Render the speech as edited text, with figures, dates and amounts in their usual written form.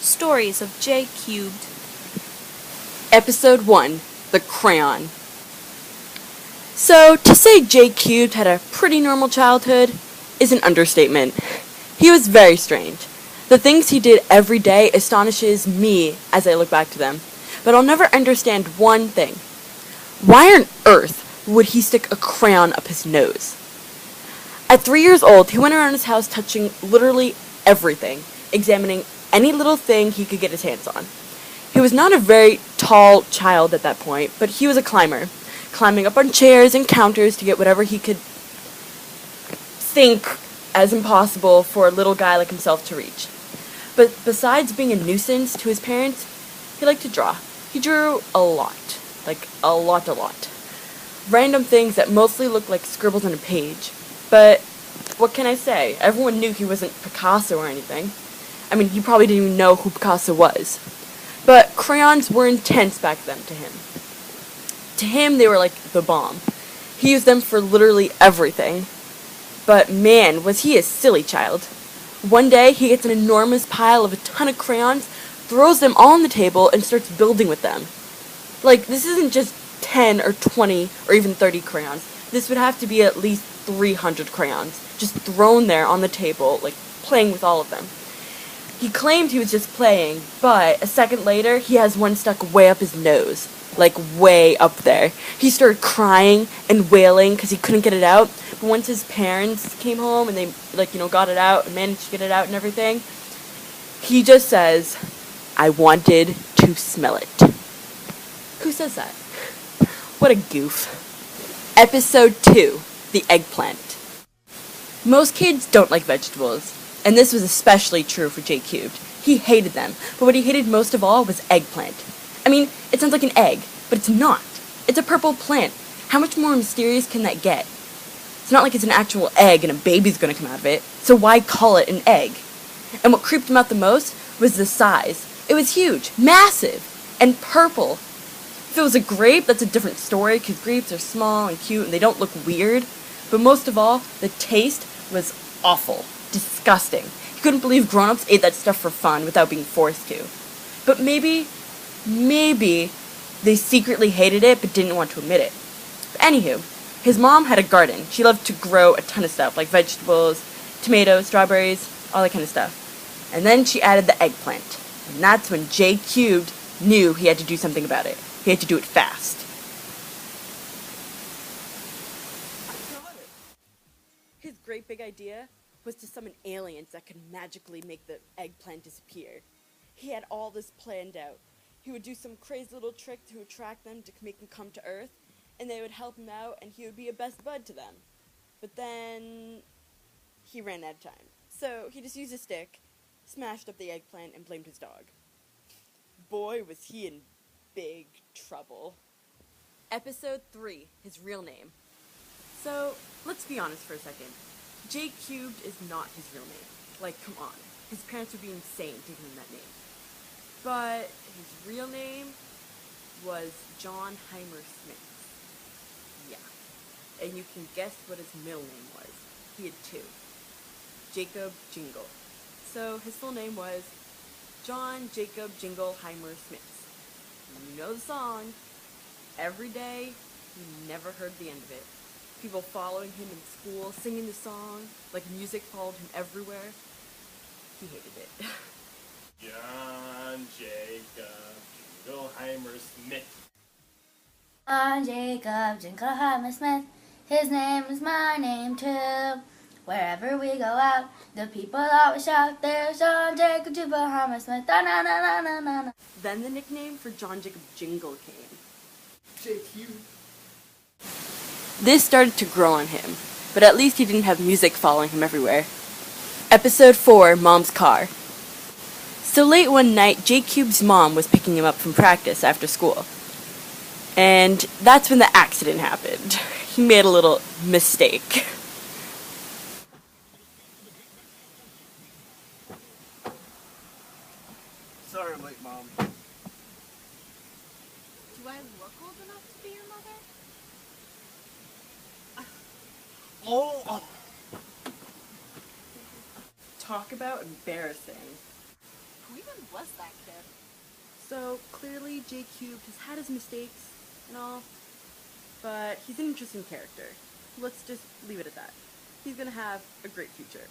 Stories of J Cubed. Episode 1, The Crayon. So, to say J Cubed had a pretty normal childhood is an understatement. He was very strange. The things he did every day astonishes me as I look back to them. But I'll never understand one thing. Why on earth would he stick a crayon up his nose? At 3 years old, he went around his house touching literally everything, examining any little thing he could get his hands on. He was not a very tall child at that point, but he was a climber, climbing up on chairs and counters to get whatever he could think as impossible for a little guy like himself to reach. But besides being a nuisance to his parents, he liked to draw. He drew a lot. Like, a lot. Random things that mostly looked like scribbles on a page. But what can I say? Everyone knew he wasn't Picasso or anything. I mean, he probably didn't even know who Picasso was. But crayons were intense back then to him. To him, they were like the bomb. He used them for literally everything. But man, was he a silly child. One day, he gets an enormous pile of a ton of crayons, throws them all on the table, and starts building with them. Like, this isn't just 10 or 20 or even 30 crayons. This would have to be at least 300 crayons, just thrown there on the table, like, playing with all of them. He claimed he was just playing, but a second later, he has one stuck way up his nose. Like, way up there. He started crying and wailing because he couldn't get it out. But once his parents came home and they, got it out and managed to get it out and everything, he just says, "I wanted to smell it." Who says that? What a goof. Episode 2, The Eggplant. Most kids don't like vegetables, and this was especially true for J Cubed. He hated them, but what he hated most of all was eggplant. I mean, it sounds like an egg, but it's not. It's a purple plant. How much more mysterious can that get? It's not like it's an actual egg and a baby's gonna come out of it, so why call it an egg? And what creeped him out the most was the size. It was huge, massive, and purple. If it was a grape, that's a different story, because grapes are small and cute and they don't look weird. But most of all, the taste was awful. Disgusting. He couldn't believe grown-ups ate that stuff for fun without being forced to. But maybe they secretly hated it but didn't want to admit it. But anywho, his mom had a garden. She loved to grow a ton of stuff, like vegetables, tomatoes, strawberries, all that kind of stuff. And then she added the eggplant. And that's when J Cubed knew he had to do something about it. He had to do it fast. His great big idea was to summon aliens that could magically make the eggplant disappear. He had all this planned out. He would do some crazy little trick to attract them to make them come to Earth, and they would help him out, and he would be a best bud to them. But then he ran out of time. So he just used a stick, smashed up the eggplant, and blamed his dog. Boy, was he in big trouble. Episode 3, his real name. So, let's be honest for a second. J Cubed is not his real name. Like, come on. His parents would be insane to give him that name. But his real name was John Heimer Smith. Yeah. And you can guess what his middle name was. He had two. Jacob Jingle. So his full name was John Jacob Jingle Heimer Smith. You know the song. Every day, you never heard the end of it. People following him in school, singing the song, like music followed him everywhere. He hated it. John Jacob Jingleheimer Smith. John Jacob Jingleheimer Smith. His name is my name too. Wherever we go out, the people always shout, "There's John Jacob Jingleheimer Smith." Na na na na na na. Then the nickname for John Jacob Jingle came. JQ. This started to grow on him, but at least he didn't have music following him everywhere. Episode 4, Mom's Car. So late one night, J Cube's mom was picking him up from practice after school. And that's when the accident happened. He made a little mistake. Sorry I'm late, Mom. Do I look old enough to be your mother? Oh! Talk about embarrassing. Who even was that kid? So clearly J Cubed has had his mistakes and all, but he's an interesting character. Let's just leave it at that. He's gonna have a great future.